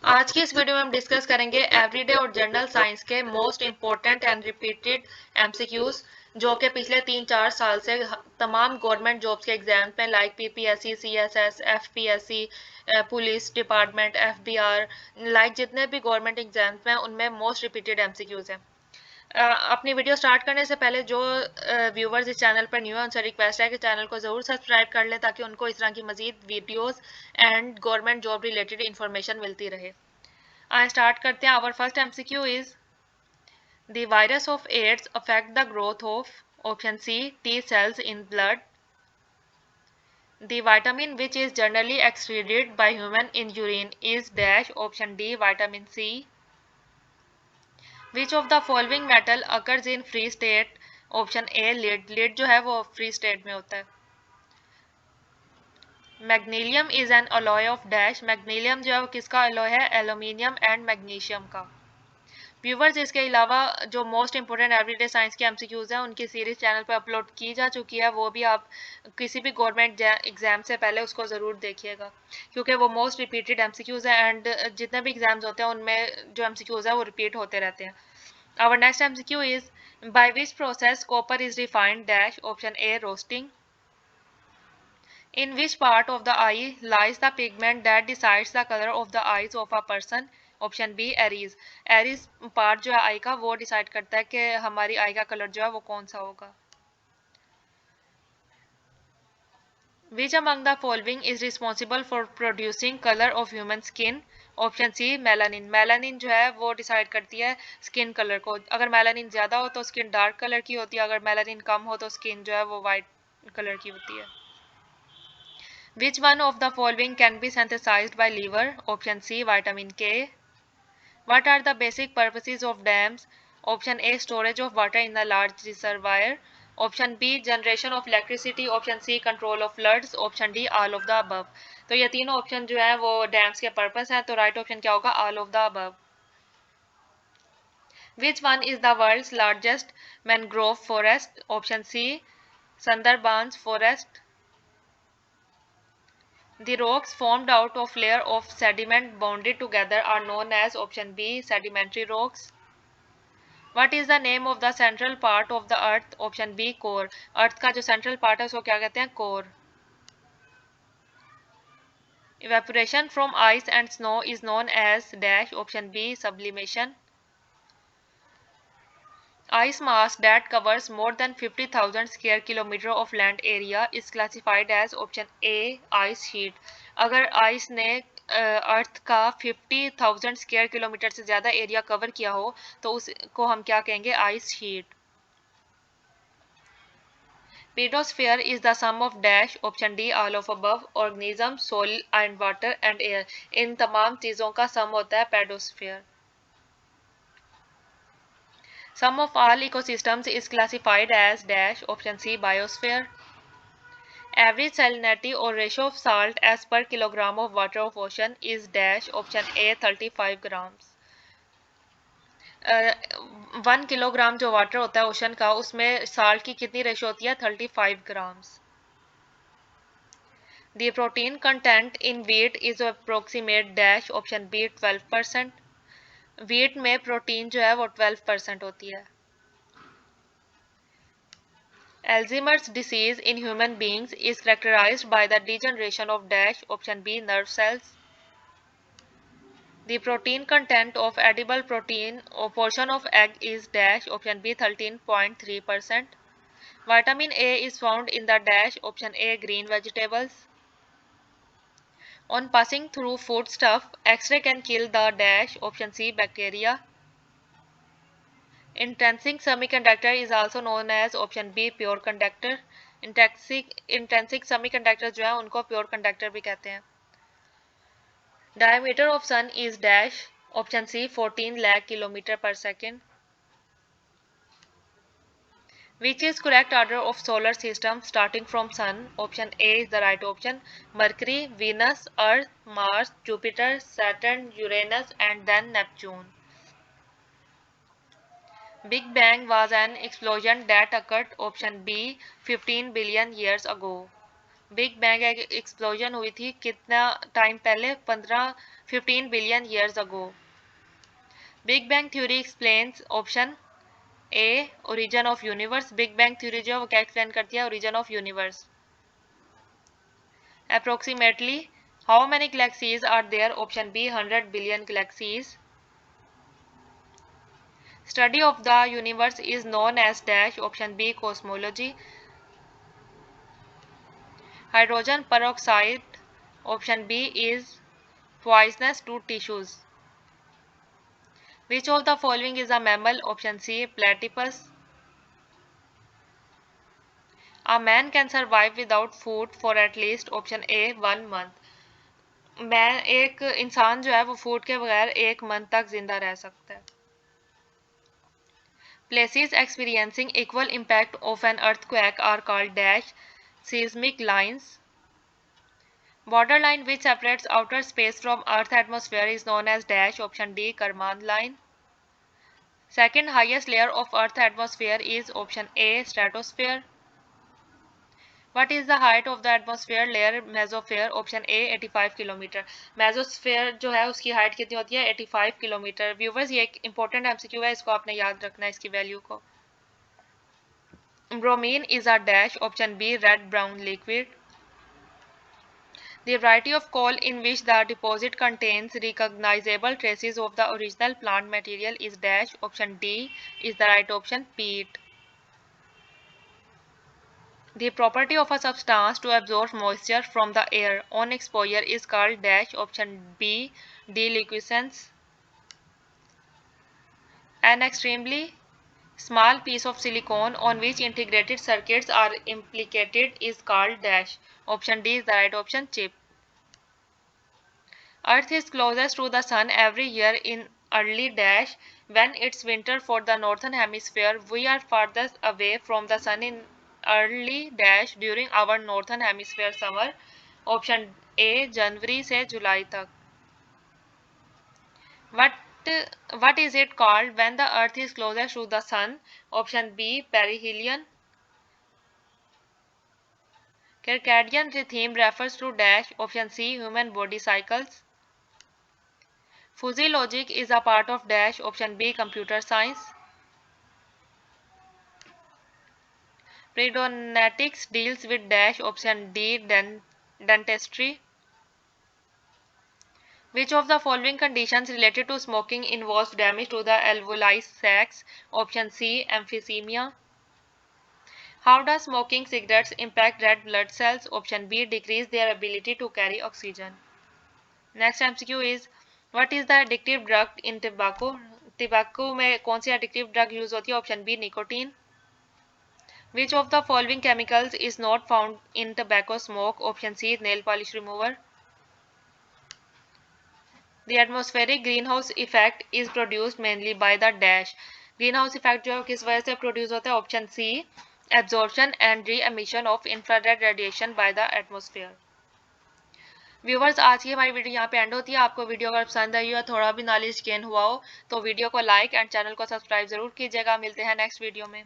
आज की इस वीडियो में हम डिस्कस करेंगे एवरीडे और जनरल साइंस के most important and repeated MCQs जो कि पिछले 3-4 साल से तमाम गवर्नमेंट जॉब्स के एग्जाम में like PPSC CSS FPSC police department FBR like जितने भी गवर्नमेंट एग्जाम्स हैं उनमें मोस्ट रिपीटेड एमसीक्यूज हैं। अपनी वीडियो स्टार्ट करने से पहले जो व्यूवर्स इस चैनल पर न्यू है उनसे रिक्वेस्ट है कि चैनल को ज़रूर सब्सक्राइब कर लें ताकि उनको इस तरह की मजीद videos and government job related information मिलती रहे। आज स्टार्ट करते हैं। Our first MCQ is the virus of AIDS affect the growth of option C T cells in blood. The vitamin which is generally excreted by human in urine is dash option D vitamin C. Which of the following metal occurs in free state? Option A lead. Lead जो है वो free state में होता है। Magnalium is an alloy of dash. Magnalium जो है वो किसका अलॉय है? एल्यूमिनियम एंड मैग्नीशियम का। व्यूवर्स इसके अलावा जो मोस्ट इंपोर्टेंट एवरीडे साइंस के एमसीक्यूज हैं उनकी सीरीज चैनल पर अपलोड की जा चुकी है, वो भी आप किसी भी गवर्नमेंट एग्जाम से पहले उसको ज़रूर देखिएगा क्योंकि वो मोस्ट रिपीटेड एमसीक्यूज हैं एंड जितने भी एग्जाम्स होते हैं उनमें जो एमसीक्यूज हैं वो रिपीट होते रहते हैं। Our next MCQ is by which process copper is refined dash option A roasting. In which part of the eye lies the pigment that decides the color of the eyes of a person? Option B iris. Iris part जो है आई का वो decide करता है कि हमारी आई का colour जो है वो कौन सा होगा। Which among the following is responsible for producing color of human skin? Option C melanin. Melanin जो है वो डिसाइड करती है स्किन कलर को। अगर मेलानिन ज़्यादा हो तो स्किन डार्क कलर की होती है, अगर मेलानिन कम हो तो स्किन जो है वो वाइट कलर की होती है। Which one of the following can be synthesized by liver? Option C vitamin K. What are the basic purposes of dams? Option A storage of water in a large reservoir. Option B generation of electricity. Option C control of floods. Option D all of the above. तो ये तीनों option जो है वो dams के purpose हैं, तो right option क्या होगा? All of the above. Which one is the world's largest mangrove forest? Option C Sundarbans forest. The rocks formed out of layer of sediment bonded together are known as option B sedimentary rocks. What is the name of the central part of the earth? Option B core. अर्थ का जो central part है उसको क्या कहते हैं? core. Evaporation from ice and snow is known as dash. Option B sublimation. Ice mass that covers more than 50,000 square kilometer of land area is classified as option A ice sheet. अगर ice ने अर्थ का 50,000 square kilometre से ज़्यादा area cover किया हो तो उसको हम क्या कहेंगे? Ice sheet. Pedosphere is the sum of dash option D all of above organism soil and water and air. इन तमाम चीज़ों का सम होता है pedosphere. Sum of all ecosystems is classified as dash option C biosphere. Average salinity or ratio of salt as per kilogram of water of ocean is dash option A 35 grams. 1 kilogram जो water होता है ocean का उसमें salt की कितनी ratio होती है? 35 grams. The protein content in wheat is approximate dash option B 12%. Wheat में प्रोटीन जो है वो 12% होती है। Alzheimer's disease in human beings is characterized by the degeneration of dash option B nerve cells. The protein content of edible protein or portion of egg is dash option B 13.3%. Vitamin A is found in the dash option A green vegetables. On passing through foodstuff, X-ray can kill the dash option C bacteria. Intrinsic semiconductor is also known as option B pure conductor. Intrinsic semiconductor जो है उनको pure conductor भी कहते हैं। Diameter of sun is dash option C 14 lakh kilometer per second. Which is correct order of solar system starting from sun? Option A is the right option. Mercury, Venus, Earth, Mars, Jupiter, Saturn, Uranus and then Neptune. Big Bang was an explosion that occurred option B 15 billion years ago. Big bang explosion हुई थी कितना time पहले? 15 billion years ago. Big bang theory explains option A origin of universe. Big bang theory जो है वो क्या explain करती है? Origin of universe. Approximately how many galaxies are there? Option B 100 billion galaxies. Study of the universe is known as dash? Option B cosmology. Hydrogen peroxide option B is poisonous to tissues. Which of the following is a mammal? Option C platypus. A man can survive without food for at least option A 1 month. मैं एक इंसान जो है वो food के बगैर 1 month तक जिंदा रह सकता है। Places experiencing equal impact of an earthquake are called dash seismic lines. Borderline which separates outer space from Earth atmosphere is known as dash option D Karman line. Second highest layer of Earth atmosphere is option A stratosphere. What is the height of the atmosphere layer mesosphere? Option A 85 kilometre. Mesosphere जो है उसकी height कितनी होती है? 85 kilometre. Viewers ये एक important MCQ है, इसको आपने याद रखना है इसकी वैल्यू को। Bromine is a dash option B red brown liquid. The variety of coal in which the deposit contains recognizable traces of the original plant material is dash option D is the right option peat. The property of a substance to absorb moisture from the air on exposure is called dash option B deliquescence. An extremely small piece of silicon on which integrated circuits are implicated is called dash option D is the right option chip. Earth is closest to the sun every year in early dash when it's winter for the northern hemisphere. We are farthest away from the sun in early dash during our northern hemisphere summer. Option A जनवरी से जुलाई तक. What is it called when the earth is closest to the sun? Option B perihelion. Circadian rhythm refers to dash option C human body cycles. Fuzzy logic is a part of dash option B computer science. Periodontics deals with dash option D dentistry. Which of the following conditions related to smoking involves damage to the alveoli sacs? Option C emphysema. How does smoking cigarettes impact red blood cells? Option B decrease their ability to carry oxygen. Next MCQ is what is the addictive drug in tobacco? Tobacco में कौन सी addictive drug use होती है? Option B nicotine. Which of the following chemicals is not found in tobacco smoke? Option C nail polish remover. The atmospheric greenhouse effect is produced mainly by the dash. Greenhouse effect जो है किस वजह से produce होता है? Option C absorption and re-emission of infrared radiation by the atmosphere. Viewers आज की हमारी वीडियो यहाँ पे एंड होती है। आपको वीडियो अगर पसंद आई हो, थोड़ा भी नॉलेज गेन हुआ हो तो वीडियो को लाइक एंड चैनल को सब्सक्राइब जरूर कीजिएगा। मिलते हैं नेक्स्ट वीडियो में।